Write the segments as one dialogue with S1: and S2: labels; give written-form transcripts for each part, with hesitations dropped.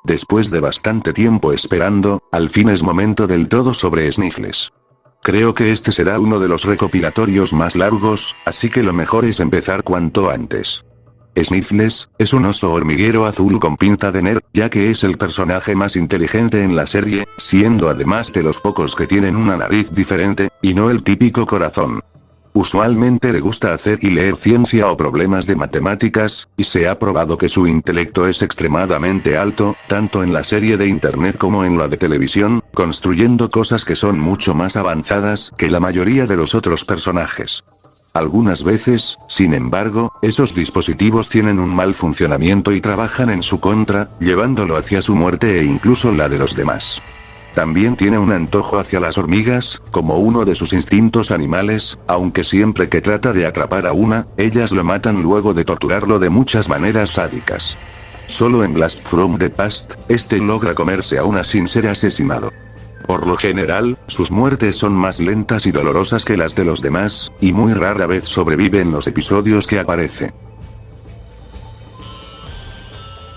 S1: Después de bastante tiempo esperando, al fin es momento del todo sobre Sniffles. Creo que este será uno de los recopilatorios más largos, así que lo mejor es empezar cuanto antes. Sniffles es un oso hormiguero azul con pinta de nerd, ya que es el personaje más inteligente en la serie, siendo además de los pocos que tienen una nariz diferente, y no el típico corazón. Usualmente le gusta hacer y leer ciencia o problemas de matemáticas, y se ha probado que su intelecto es extremadamente alto, tanto en la serie de internet como en la de televisión, construyendo cosas que son mucho más avanzadas que la mayoría de los otros personajes. Algunas veces, sin embargo, esos dispositivos tienen un mal funcionamiento y trabajan en su contra, llevándolo hacia su muerte e incluso la de los demás. También tiene un antojo hacia las hormigas, como uno de sus instintos animales, aunque siempre que trata de atrapar a una, ellas lo matan luego de torturarlo de muchas maneras sádicas. Solo en Blast from the Past, este logra comerse a una sin ser asesinado. Por lo general, sus muertes son más lentas y dolorosas que las de los demás, y muy rara vez sobrevive en los episodios que aparece.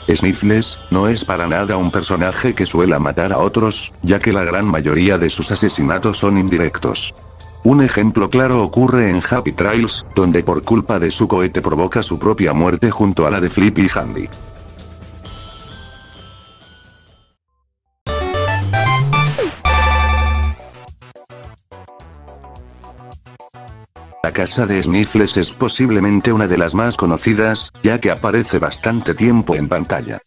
S1: Sniffles no es para nada un personaje que suela matar a otros, ya que la gran mayoría de sus asesinatos son indirectos. Un ejemplo claro ocurre en Happy Trails, donde por culpa de su cohete provoca su propia muerte junto a la de Flip y Handy. La casa de Sniffles es posiblemente una de las más conocidas, ya que aparece bastante tiempo en pantalla.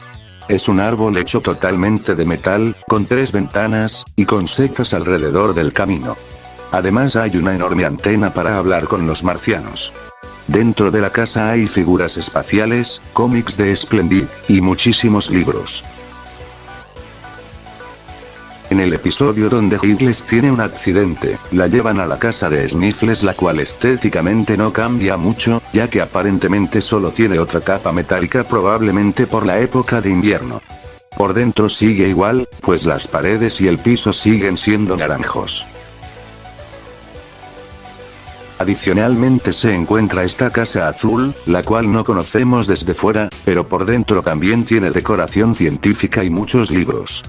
S1: Es un árbol hecho totalmente de metal, con 3 ventanas, y con secas alrededor del camino. Además hay una enorme antena para hablar con los marcianos. Dentro de la casa hay figuras espaciales, cómics de Splendid, y muchísimos libros. En el episodio donde Higgles tiene un accidente, la llevan a la casa de Sniffles, la cual estéticamente no cambia mucho, ya que aparentemente solo tiene otra capa metálica, probablemente por la época de invierno. Por dentro sigue igual, pues las paredes y el piso siguen siendo naranjos. Adicionalmente se encuentra esta casa azul, la cual no conocemos desde fuera, pero por dentro también tiene decoración científica y muchos libros.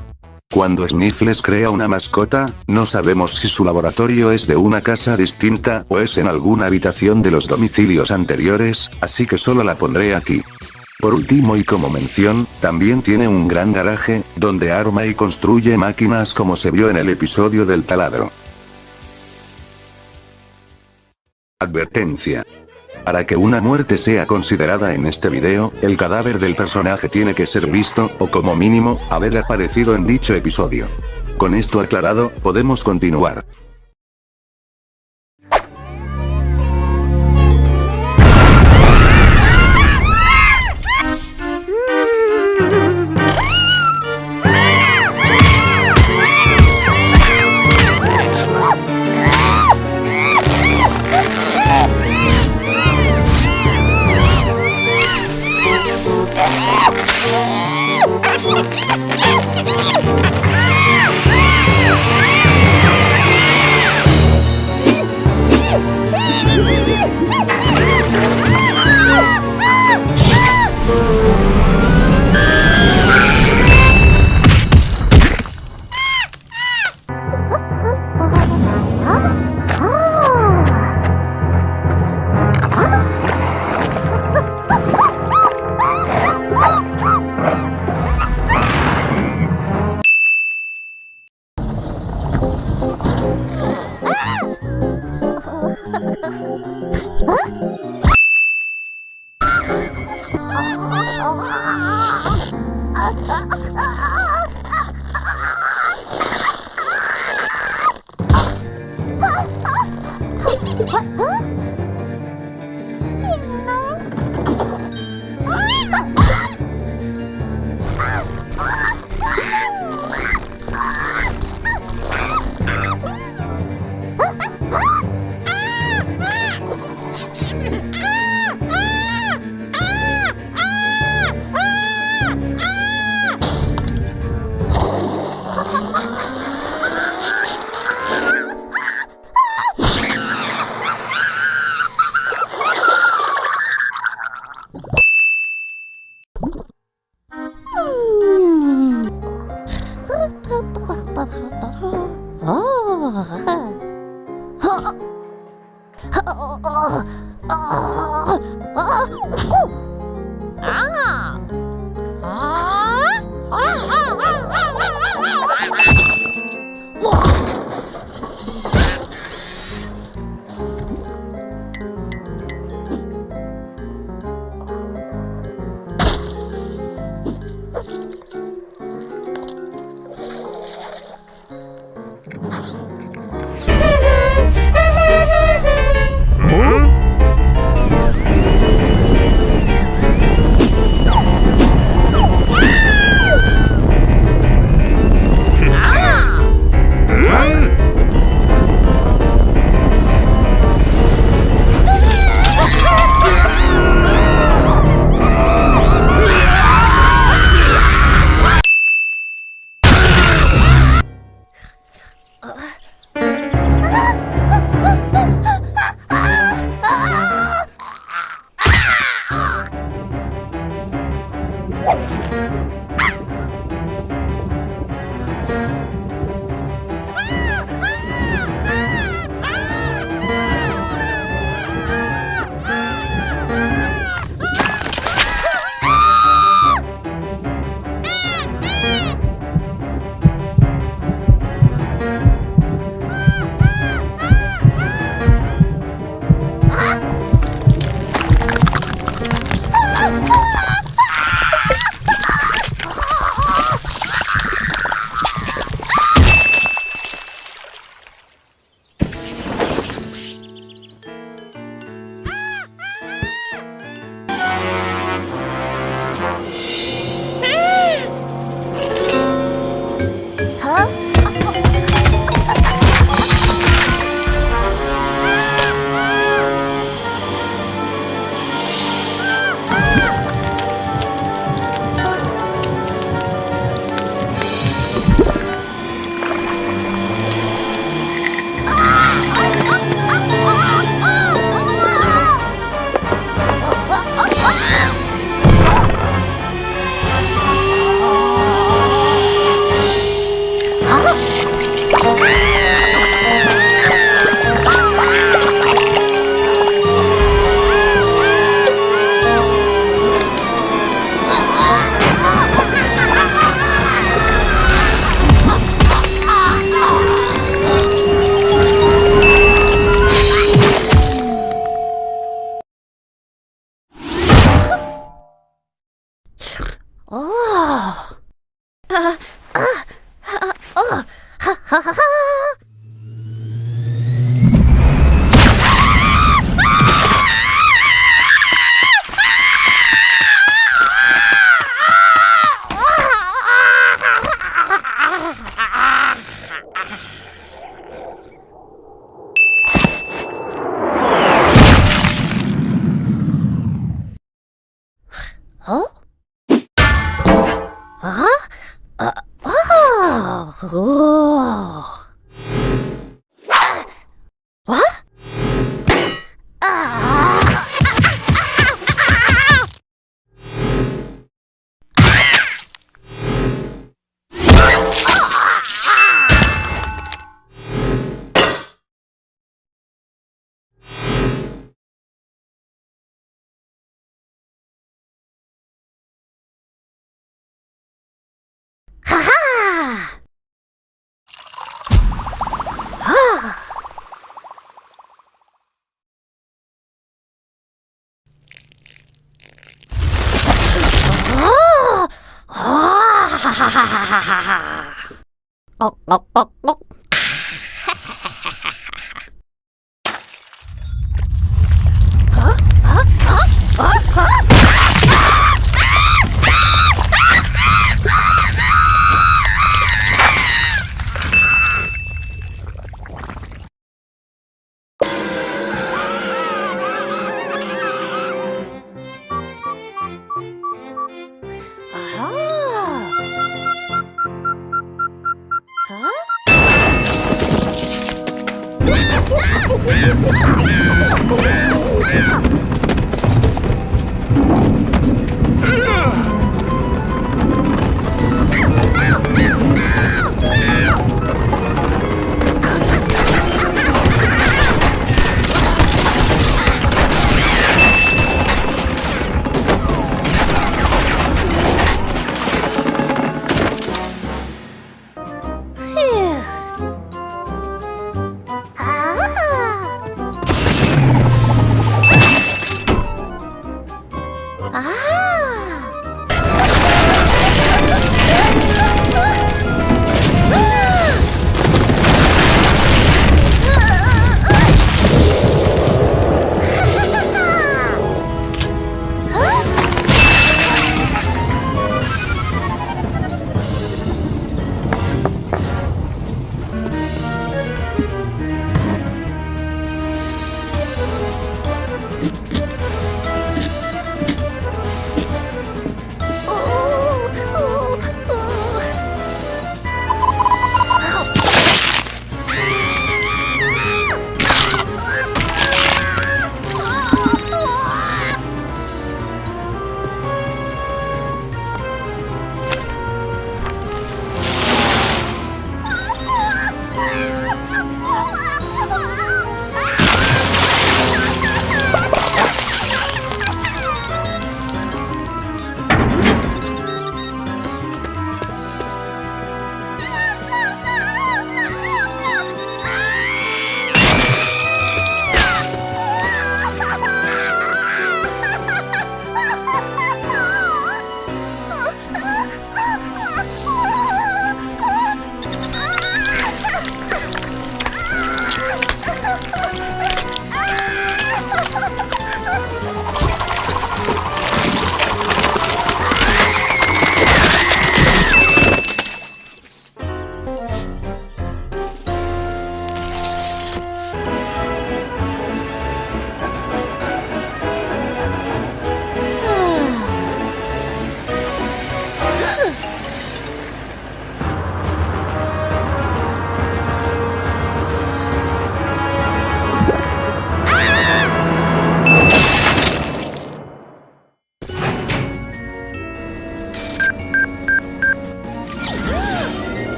S1: Cuando Sniffles crea una mascota, no sabemos si su laboratorio es de una casa distinta o es en alguna habitación de los domicilios anteriores, así que solo la pondré aquí. Por último y como mención, también tiene un gran garaje, donde arma y construye máquinas como se vio en el episodio del taladro. Advertencia. Para que una muerte sea considerada en este video, el cadáver del personaje tiene que ser visto, o como mínimo, haber aparecido en dicho episodio. Con esto aclarado, podemos continuar.
S2: 하하하. 어? 아? 우와. 와? 하하! 억.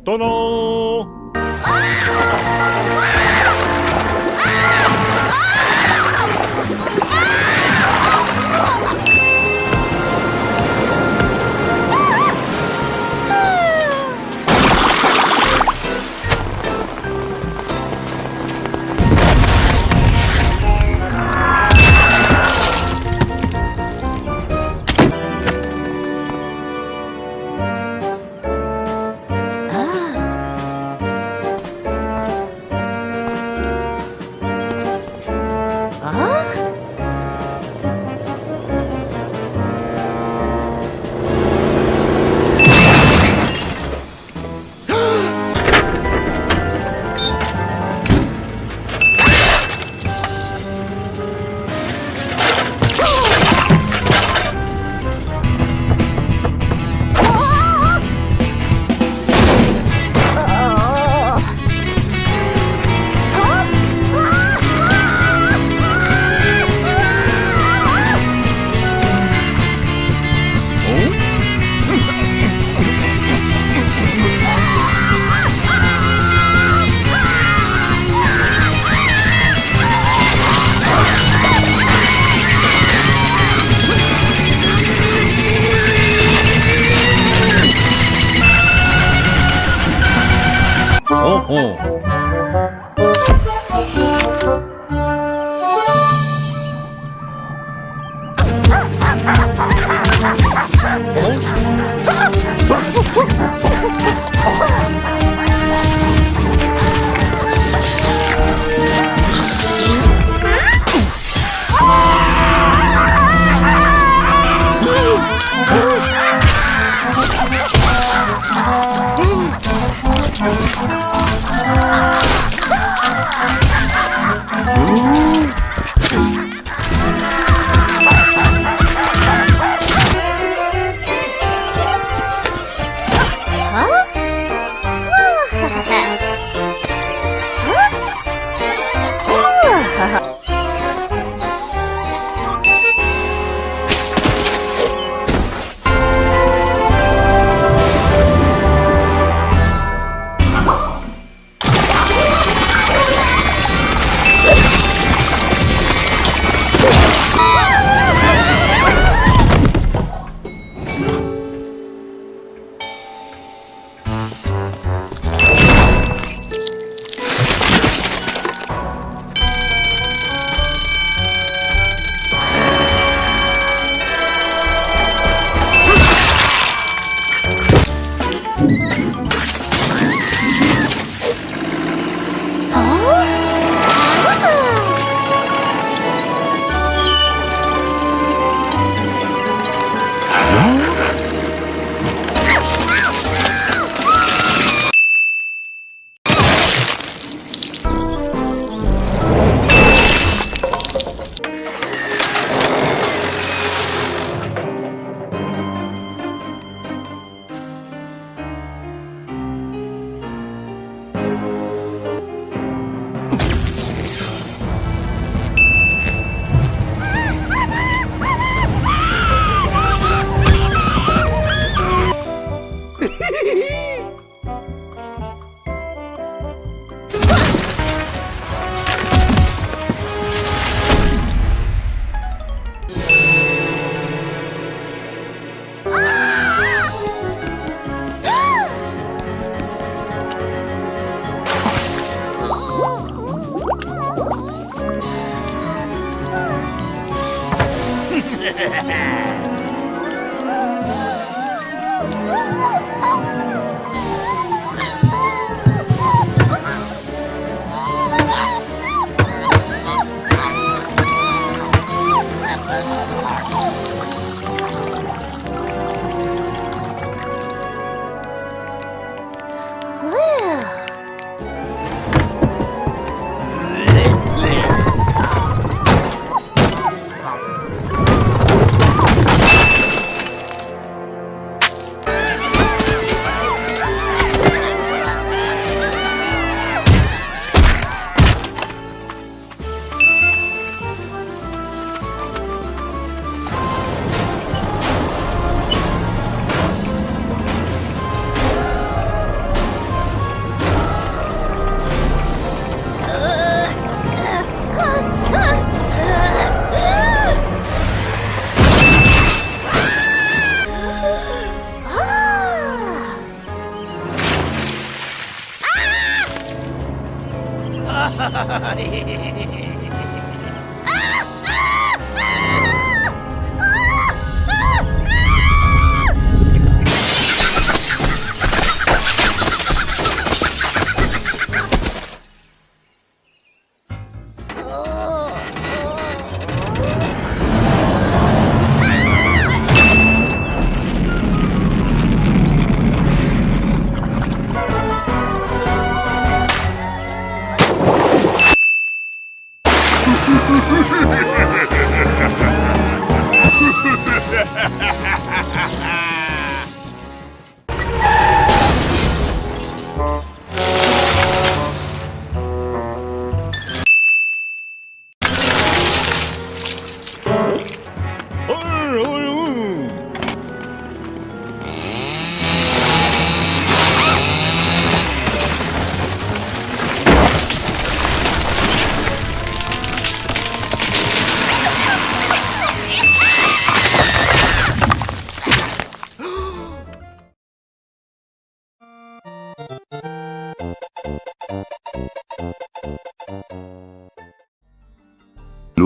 S3: 떠나.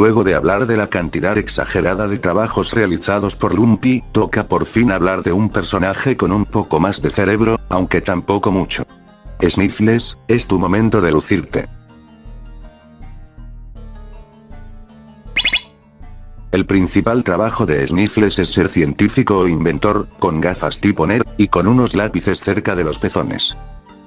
S1: Luego de hablar de la cantidad exagerada de trabajos realizados por Lumpy, toca por fin hablar de un personaje con un poco más de cerebro, aunque tampoco mucho. Sniffles, es tu momento de lucirte. El principal trabajo de Sniffles es ser científico o inventor, con gafas tipo nerd, y con unos lápices cerca de los pezones.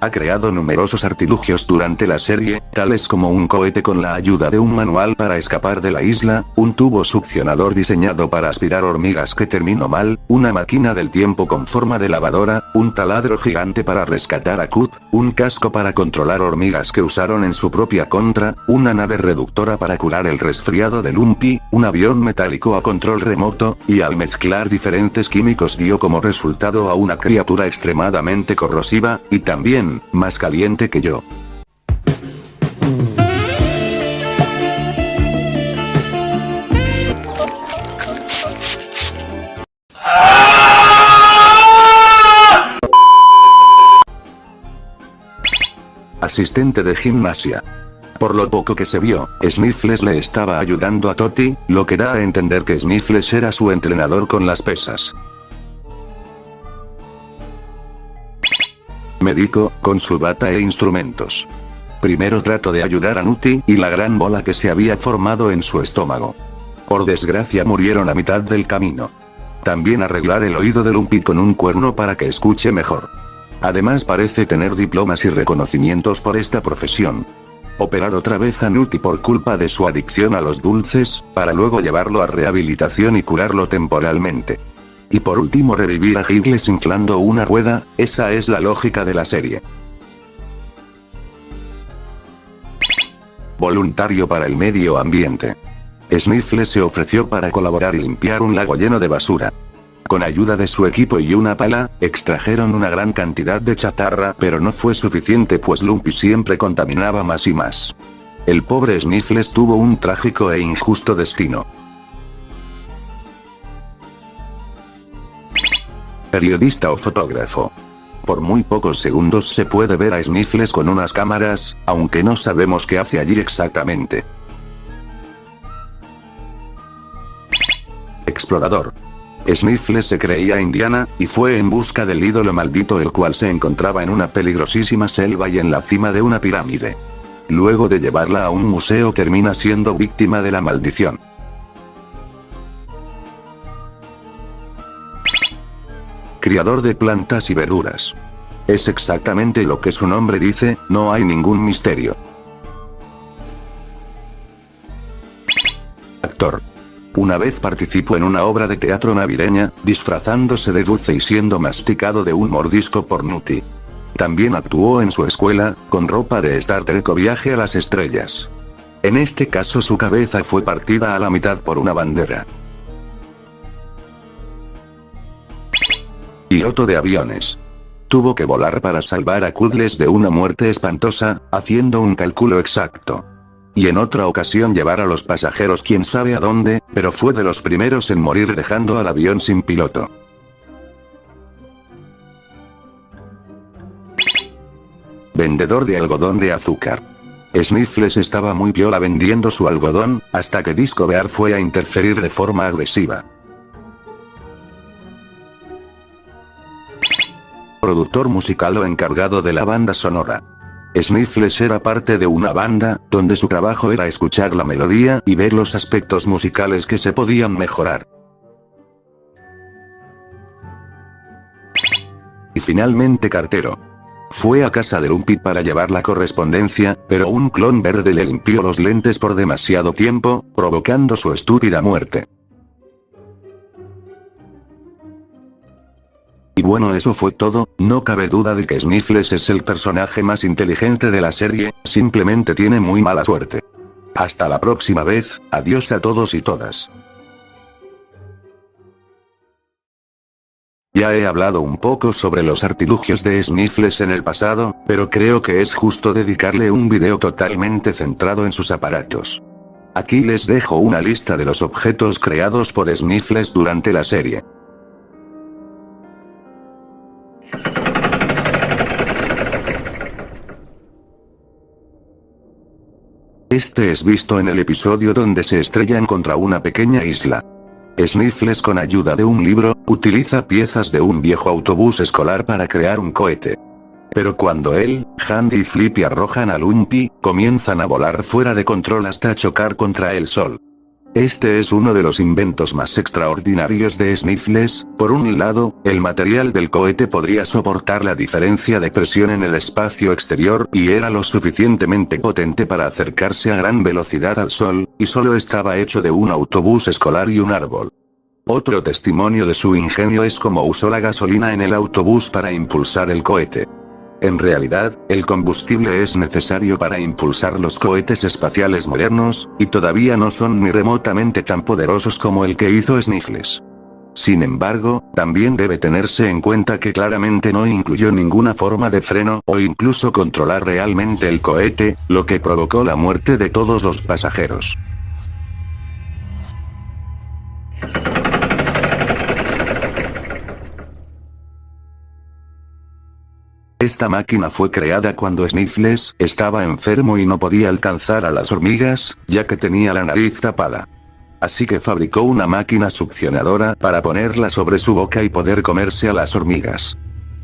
S1: Ha creado numerosos artilugios durante la serie, tales como un cohete con la ayuda de un manual para escapar de la isla, un tubo succionador diseñado para aspirar hormigas que terminó mal, una máquina del tiempo con forma de lavadora, un taladro gigante para rescatar a Coop, un casco para controlar hormigas que usaron en su propia contra, una nave reductora para curar el resfriado de Lumpy, un avión metálico a control remoto, y al mezclar diferentes químicos dio como resultado a una criatura extremadamente corrosiva, y también más caliente que yo. Asistente de gimnasia. Por lo poco que se vio, Sniffles le estaba ayudando a Toti, lo que da a entender que Sniffles era su entrenador con las pesas. Médico, con su bata e instrumentos. Primero trato de ayudar a Nutty y la gran bola que se había formado en su estómago. Por desgracia murieron a mitad del camino. También arreglar el oído de Lumpy con un cuerno para que escuche mejor. Además parece tener diplomas y reconocimientos por esta profesión. Operar otra vez a Nutty por culpa de su adicción a los dulces, para luego llevarlo a rehabilitación y curarlo temporalmente. Y por último revivir a Higgles inflando una rueda, esa es la lógica de la serie. Voluntario para el medio ambiente. Sniffles se ofreció para colaborar y limpiar un lago lleno de basura. Con ayuda de su equipo y una pala, extrajeron una gran cantidad de chatarra, pero no fue suficiente pues Lumpy siempre contaminaba más y más. El pobre Sniffles tuvo un trágico e injusto destino. Periodista o fotógrafo. Por muy pocos segundos se puede ver a Sniffles con unas cámaras, aunque no sabemos qué hace allí exactamente. explorador. Sniffles se creía Indiana, y fue en busca del ídolo maldito, el cual se encontraba en una peligrosísima selva y en la cima de una pirámide. Luego de llevarla a un museo termina siendo víctima de la maldición. Criador de plantas y verduras. Es exactamente lo que su nombre dice, no hay ningún misterio. Actor. Una vez participó en una obra de teatro navideña, disfrazándose de dulce y siendo masticado de un mordisco por Nutty. También actuó en su escuela, con ropa de Star Trek o Viaje a las Estrellas. En este caso su cabeza fue partida a la mitad por una bandera. Piloto de aviones. Tuvo que volar para salvar a Cuddles de una muerte espantosa, haciendo un cálculo exacto. Y en otra ocasión llevar a los pasajeros quién sabe a dónde, pero fue de los primeros en morir dejando al avión sin piloto. Vendedor de algodón de azúcar. Sniffles estaba muy piola vendiendo su algodón, hasta que Disco Bear fue a interferir de forma agresiva. Productor musical o encargado de la banda sonora. Sniffles era parte de una banda, donde su trabajo era escuchar la melodía y ver los aspectos musicales que se podían mejorar. Y finalmente cartero. Fue a casa de Lumpy para llevar la correspondencia, pero un clon verde le limpió los lentes por demasiado tiempo, provocando su estúpida muerte. Y bueno, eso fue todo, no cabe duda de que Sniffles es el personaje más inteligente de la serie, simplemente tiene muy mala suerte. Hasta la próxima vez, adiós a todos y todas. Ya he hablado un poco sobre los artilugios de Sniffles en el pasado, pero creo que es justo dedicarle un video totalmente centrado en sus aparatos. Aquí les dejo una lista de los objetos creados por Sniffles durante la serie. Este es visto en el episodio donde se estrellan contra una pequeña isla. Sniffles, con ayuda de un libro, utiliza piezas de un viejo autobús escolar para crear un cohete. Pero cuando él, Handy y Flippy arrojan a Lumpy, comienzan a volar fuera de control hasta chocar contra el sol. Este es uno de los inventos más extraordinarios de Sniffles. Por un lado, el material del cohete podría soportar la diferencia de presión en el espacio exterior, y era lo suficientemente potente para acercarse a gran velocidad al sol, y solo estaba hecho de un autobús escolar y un árbol. Otro testimonio de su ingenio es cómo usó la gasolina en el autobús para impulsar el cohete. En realidad, el combustible es necesario para impulsar los cohetes espaciales modernos, y todavía no son ni remotamente tan poderosos como el que hizo Sniffles. Sin embargo, también debe tenerse en cuenta que claramente no incluyó ninguna forma de freno o incluso controlar realmente el cohete, lo que provocó la muerte de todos los pasajeros. Esta máquina fue creada cuando Sniffles estaba enfermo y no podía alcanzar a las hormigas, ya que tenía la nariz tapada. Así que fabricó una máquina succionadora para ponerla sobre su boca y poder comerse a las hormigas.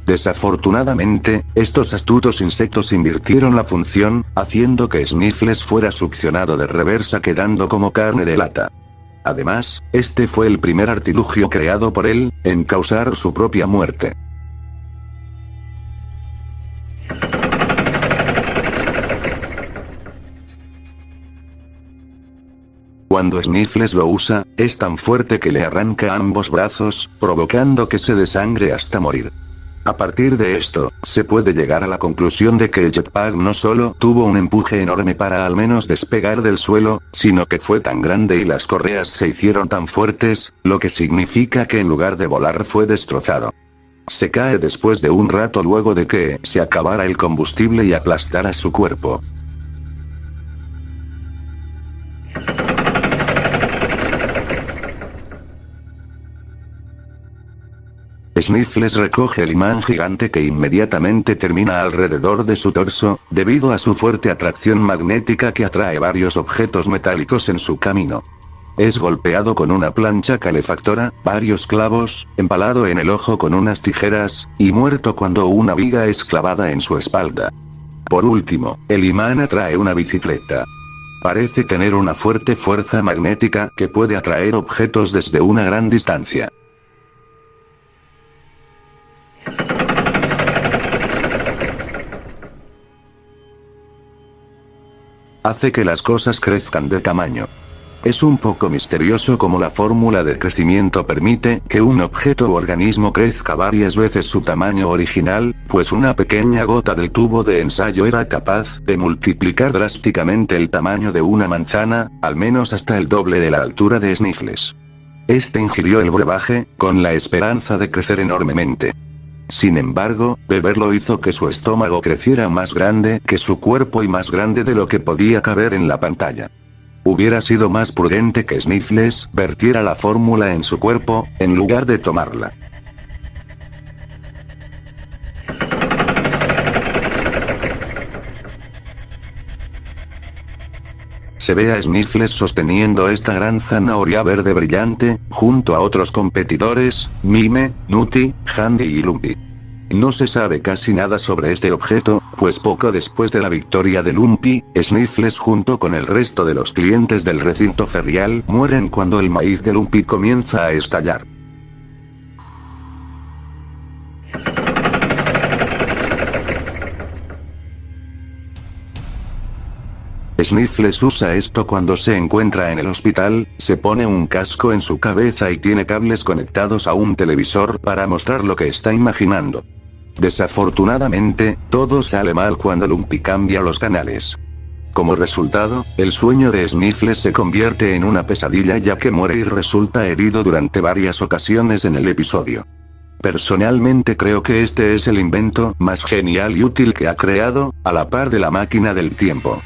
S1: Desafortunadamente, estos astutos insectos invirtieron la función, haciendo que Sniffles fuera succionado de reversa, quedando como carne de lata. Además, este fue el primer artilugio creado por él, en causar su propia muerte. Cuando Sniffles lo usa, es tan fuerte que le arranca ambos brazos, provocando que se desangre hasta morir. A partir de esto, se puede llegar a la conclusión de que el jetpack no solo tuvo un empuje enorme para al menos despegar del suelo, sino que fue tan grande y las correas se hicieron tan fuertes, lo que significa que en lugar de volar fue destrozado. Se cae después de un rato luego de que se acabara el combustible y aplastara su cuerpo. Sniffles recoge el imán gigante que inmediatamente termina alrededor de su torso, debido a su fuerte atracción magnética que atrae varios objetos metálicos en su camino. Es golpeado con una plancha calefactora, varios clavos, empalado en el ojo con unas tijeras, y muerto cuando una viga es clavada en su espalda. Por último, el imán atrae una bicicleta. Parece tener una fuerte fuerza magnética que puede atraer objetos desde una gran distancia. Hace que las cosas crezcan de tamaño. Es un poco misterioso cómo la fórmula de crecimiento permite que un objeto u organismo crezca varias veces su tamaño original, pues una pequeña gota del tubo de ensayo era capaz de multiplicar drásticamente el tamaño de una manzana, al menos hasta el doble de la altura de Sniffles. Este ingirió el brebaje, con la esperanza de crecer enormemente. Sin embargo, beberlo hizo que su estómago creciera más grande que su cuerpo y más grande de lo que podía caber en la pantalla. Hubiera sido más prudente que Sniffles vertiera la fórmula en su cuerpo, en lugar de tomarla. Se ve a Sniffles sosteniendo esta gran zanahoria verde brillante, junto a otros competidores, Mime, Nutty, Handy y Lumpy. No se sabe casi nada sobre este objeto, pues poco después de la victoria de Lumpy, Sniffles junto con el resto de los clientes del recinto ferial mueren cuando el maíz de Lumpy comienza a estallar. Sniffles usa esto cuando se encuentra en el hospital, se pone un casco en su cabeza y tiene cables conectados a un televisor para mostrar lo que está imaginando. Desafortunadamente, todo sale mal cuando Lumpy cambia los canales. Como resultado, el sueño de Sniffles se convierte en una pesadilla ya que muere y resulta herido durante varias ocasiones en el episodio. Personalmente creo que este es el invento más genial y útil que ha creado, a la par de la máquina del tiempo.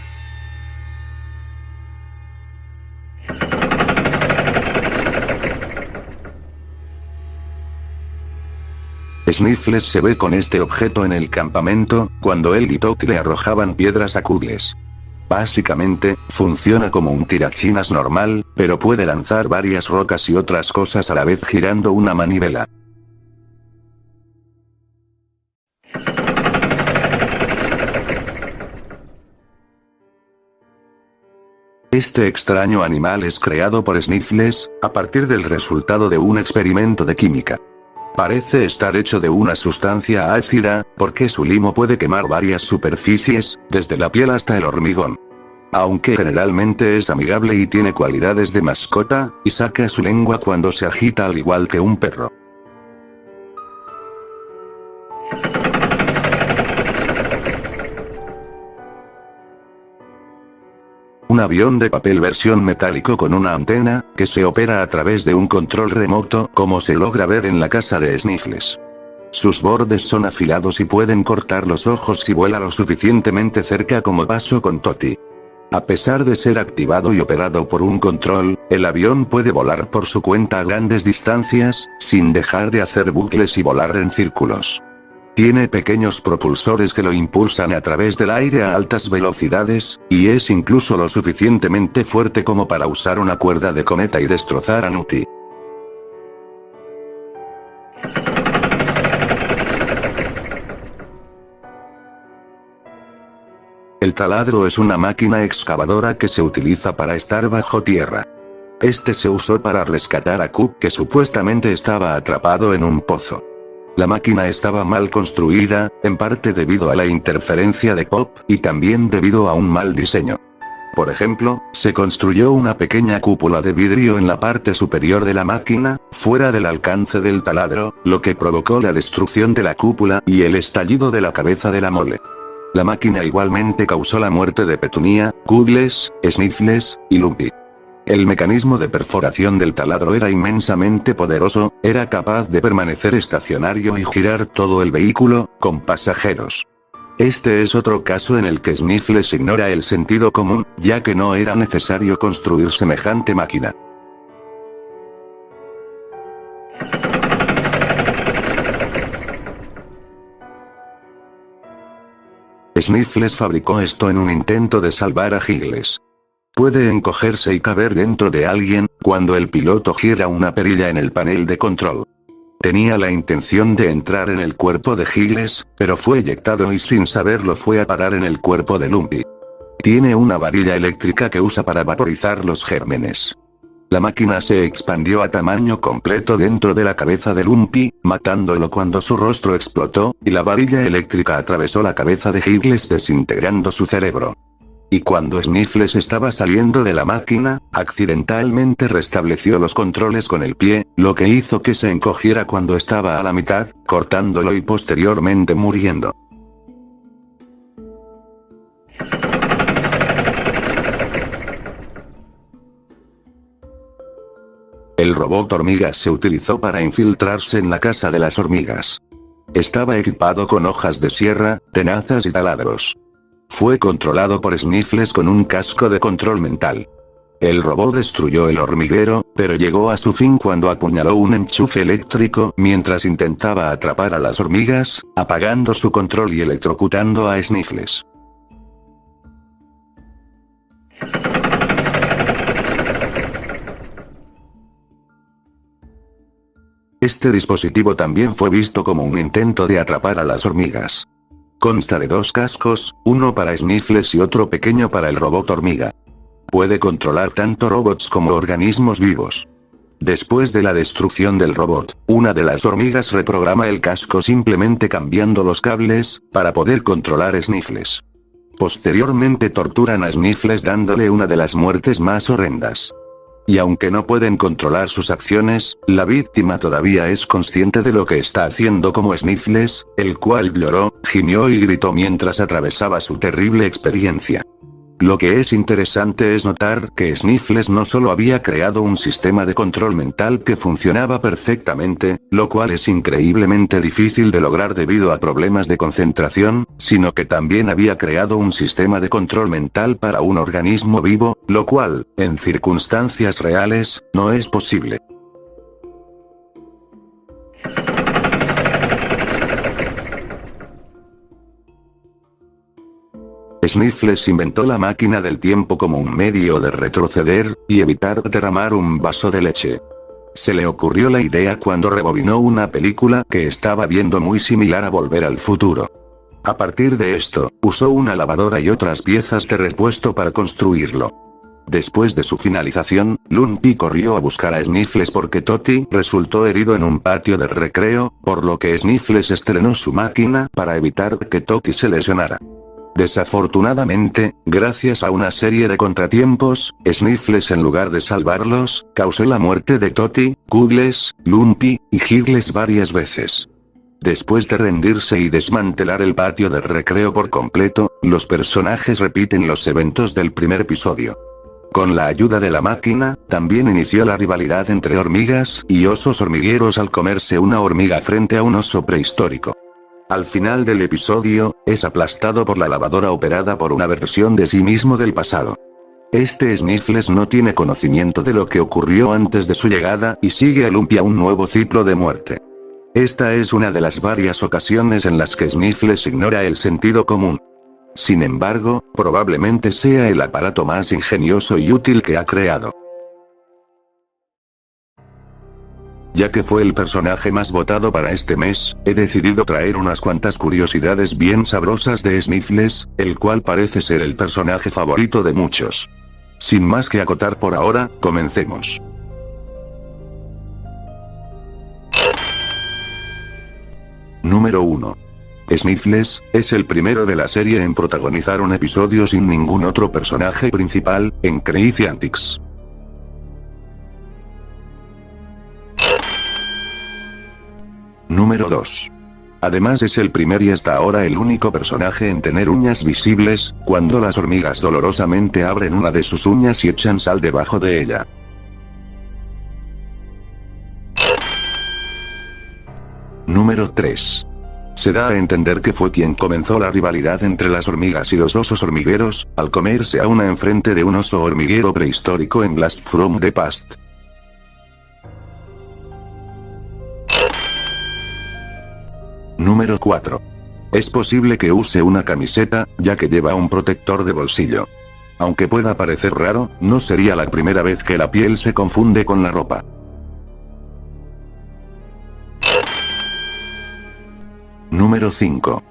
S1: Sniffles se ve con este objeto en el campamento, cuando él y Toki le arrojaban piedras a Cuddles. Básicamente, funciona como un tirachinas normal, pero puede lanzar varias rocas y otras cosas a la vez girando una manivela. Este extraño animal es creado por Sniffles, a partir del resultado de un experimento de química. Parece estar hecho de una sustancia ácida, porque su limo puede quemar varias superficies, desde la piel hasta el hormigón. Aunque generalmente es amigable y tiene cualidades de mascota, y saca su lengua cuando se agita al igual que un perro. Un avión de papel versión metálico con una antena, que se opera a través de un control remoto, como se logra ver en la casa de Sniffles. Sus bordes son afilados y pueden cortar los ojos si vuela lo suficientemente cerca como pasó con Toti. A pesar de ser activado y operado por un control, el avión puede volar por su cuenta a grandes distancias, sin dejar de hacer bucles y volar en círculos. Tiene pequeños propulsores que lo impulsan a través del aire a altas velocidades, y es incluso lo suficientemente fuerte como para usar una cuerda de cometa y destrozar a Nutty. El taladro es una máquina excavadora que se utiliza para estar bajo tierra. Este se usó para rescatar a Coop, que supuestamente estaba atrapado en un pozo. La máquina estaba mal construida, en parte debido a la interferencia de Pop, y también debido a un mal diseño. Por ejemplo, se construyó una pequeña cúpula de vidrio en la parte superior de la máquina, fuera del alcance del taladro, lo que provocó la destrucción de la cúpula y el estallido de la cabeza de la mole. La máquina igualmente causó la muerte de Petunia, Cuddles, Sniffles, y Lumpy. El mecanismo de perforación del taladro era inmensamente poderoso, era capaz de permanecer estacionario y girar todo el vehículo, con pasajeros. Este es otro caso en el que Sniffles ignora el sentido común, ya que no era necesario construir semejante máquina. Sniffles fabricó esto en un intento de salvar a Giggles. Puede encogerse y caber dentro de alguien, cuando el piloto gira una perilla en el panel de control. Tenía la intención de entrar en el cuerpo de Giles, pero fue eyectado y sin saberlo fue a parar en el cuerpo de Lumpy. Tiene una varilla eléctrica que usa para vaporizar los gérmenes. La máquina se expandió a tamaño completo dentro de la cabeza de Lumpy, matándolo cuando su rostro explotó, y la varilla eléctrica atravesó la cabeza de Giles desintegrando su cerebro. Y cuando Sniffles estaba saliendo de la máquina, accidentalmente restableció los controles con el pie, lo que hizo que se encogiera cuando estaba a la mitad, cortándolo y posteriormente muriendo. El robot hormiga se utilizó para infiltrarse en la casa de las hormigas. Estaba equipado con hojas de sierra, tenazas y taladros. Fue controlado por Sniffles con un casco de control mental. El robot destruyó el hormiguero, pero llegó a su fin cuando apuñaló un enchufe eléctrico mientras intentaba atrapar a las hormigas, apagando su control y electrocutando a Sniffles. Este dispositivo también fue visto como un intento de atrapar a las hormigas. Consta de 2 cascos, uno para Sniffles y otro pequeño para el robot hormiga. Puede controlar tanto robots como organismos vivos. Después de la destrucción del robot, una de las hormigas reprograma el casco simplemente cambiando los cables, para poder controlar Sniffles. Posteriormente torturan a Sniffles dándole una de las muertes más horrendas. Y aunque no pueden controlar sus acciones, la víctima todavía es consciente de lo que está haciendo como Sniffles, el cual lloró, gimió y gritó mientras atravesaba su terrible experiencia. Lo que es interesante es notar que Sniffles no solo había creado un sistema de control mental que funcionaba perfectamente, lo cual es increíblemente difícil de lograr debido a problemas de concentración, sino que también había creado un sistema de control mental para un organismo vivo, lo cual, en circunstancias reales, no es posible. Sniffles inventó la máquina del tiempo como un medio de retroceder, y evitar derramar un vaso de leche. Se le ocurrió la idea cuando rebobinó una película que estaba viendo muy similar a Volver al Futuro. A partir de esto, usó una lavadora y otras piezas de repuesto para construirlo. Después de su finalización, Lumpy corrió a buscar a Sniffles porque Toti resultó herido en un patio de recreo, por lo que Sniffles estrenó su máquina para evitar que Toti se lesionara. Desafortunadamente, gracias a una serie de contratiempos, Sniffles en lugar de salvarlos, causó la muerte de Toti, Cuddles, Lumpy, y Giles varias veces. Después de rendirse y desmantelar el patio de recreo por completo, los personajes repiten los eventos del primer episodio. Con la ayuda de la máquina, también inició la rivalidad entre hormigas y osos hormigueros al comerse una hormiga frente a un oso prehistórico. Al final del episodio, es aplastado por la lavadora operada por una versión de sí mismo del pasado. Este Sniffles no tiene conocimiento de lo que ocurrió antes de su llegada y sigue a Lumpy a un nuevo ciclo de muerte. Esta es una de las varias ocasiones en las que Sniffles ignora el sentido común. Sin embargo, probablemente sea el aparato más ingenioso y útil que ha creado. Ya que fue el personaje más votado para este mes, he decidido traer unas cuantas curiosidades bien sabrosas de Sniffles, el cual parece ser el personaje favorito de muchos. Sin más que acotar por ahora, comencemos. Número 1. Sniffles, es el primero de la serie en protagonizar un episodio sin ningún otro personaje principal, en Crazy Antics. Número 2. Además es el primer y hasta ahora el único personaje en tener uñas visibles, cuando las hormigas dolorosamente abren una de sus uñas y echan sal debajo de ella. Número 3. Se da a entender que fue quien comenzó la rivalidad entre las hormigas y los osos hormigueros, al comerse a una enfrente de un oso hormiguero prehistórico en Blast from the Past. Número 4. Es posible que use una camiseta, ya que lleva un protector de bolsillo. Aunque pueda parecer raro, no sería la primera vez que la piel se confunde con la ropa. Número 5.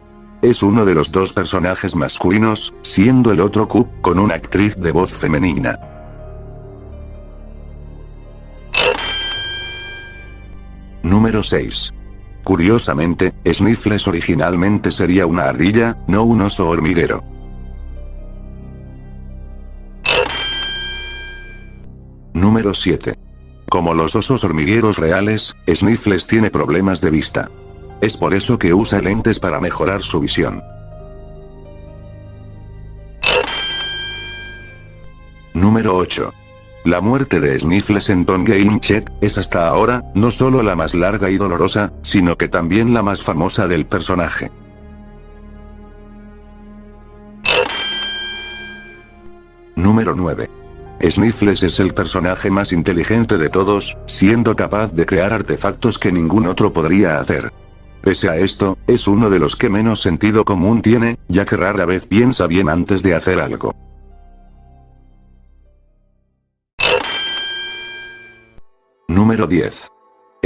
S1: Es uno de los dos personajes masculinos, siendo el otro Coop, con una actriz de voz femenina. Número 6. Curiosamente, Sniffles originalmente sería una ardilla, no un oso hormiguero. Número 7. Como los osos hormigueros reales, Sniffles tiene problemas de vista. Es por eso que usa lentes para mejorar su visión. Número 8. La muerte de Sniffles en Tongue in Cheek es hasta ahora, no solo la más larga y dolorosa, sino que también la más famosa del personaje. Número 9. Sniffles es el personaje más inteligente de todos, siendo capaz de crear artefactos que ningún otro podría hacer. Pese a esto, es uno de los que menos sentido común tiene, ya que rara vez piensa bien antes de hacer algo. Número 10.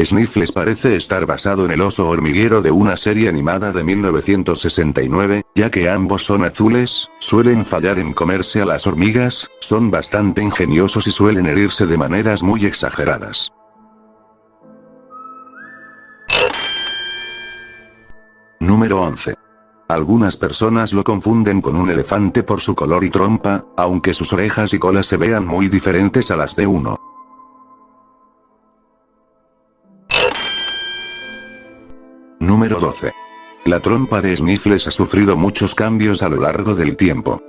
S1: Sniffles parece estar basado en el oso hormiguero de una serie animada de 1969, ya que ambos son azules, suelen fallar en comerse a las hormigas, son bastante ingeniosos y suelen herirse de maneras muy exageradas. Número 11. Algunas personas lo confunden con un elefante por su color y trompa, aunque sus orejas y cola se vean muy diferentes a las de uno. Número 12. La trompa de Sniffles ha sufrido muchos cambios a lo largo del tiempo.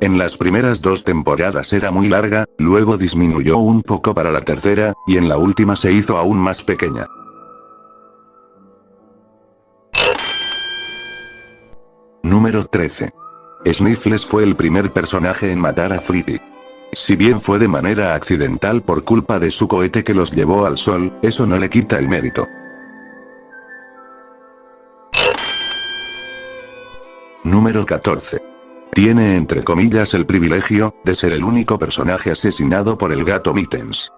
S1: En las primeras 2 temporadas era muy larga, luego disminuyó un poco para la tercera, y en la última se hizo aún más pequeña. Número 13. Sniffles fue el primer personaje en matar a Flippy. Si bien fue de manera accidental por culpa de su cohete que los llevó al sol, eso no le quita el mérito. Número 14. Tiene entre comillas el privilegio de ser el único personaje asesinado por el gato Mittens.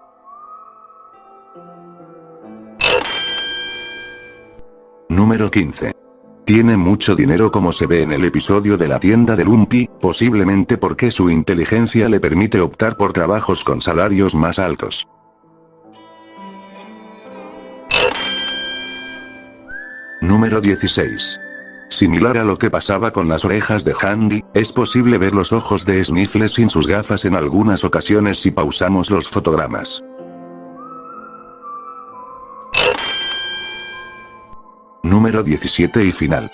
S1: Número 15. Tiene mucho dinero como se ve en el episodio de la tienda de Lumpy, posiblemente porque su inteligencia le permite optar por trabajos con salarios más altos. Número 16. Similar a lo que pasaba con las orejas de Handy, es posible ver los ojos de Sniffles sin sus gafas en algunas ocasiones si pausamos los fotogramas. Número 17 y final.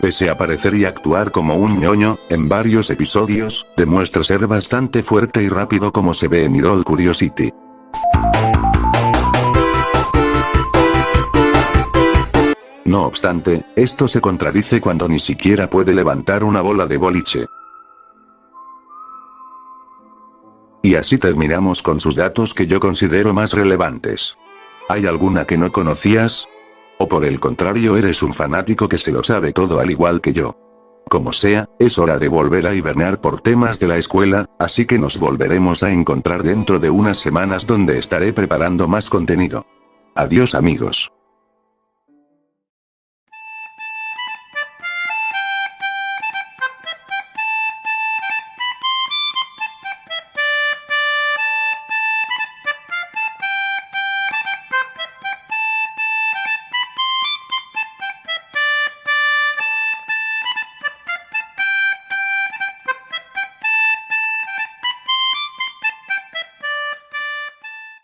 S1: Pese a parecer y actuar como un ñoño, en varios episodios, demuestra ser bastante fuerte y rápido como se ve en Idol Curiosity. No obstante, esto se contradice cuando ni siquiera puede levantar una bola de boliche. Y así terminamos con sus datos que yo considero más relevantes. ¿Hay alguna que no conocías? ¿O por el contrario eres un fanático que se lo sabe todo al igual que yo? Como sea, es hora de volver a hibernar por temas de la escuela, así que nos volveremos a encontrar dentro de unas semanas donde estaré preparando más contenido. Adiós amigos.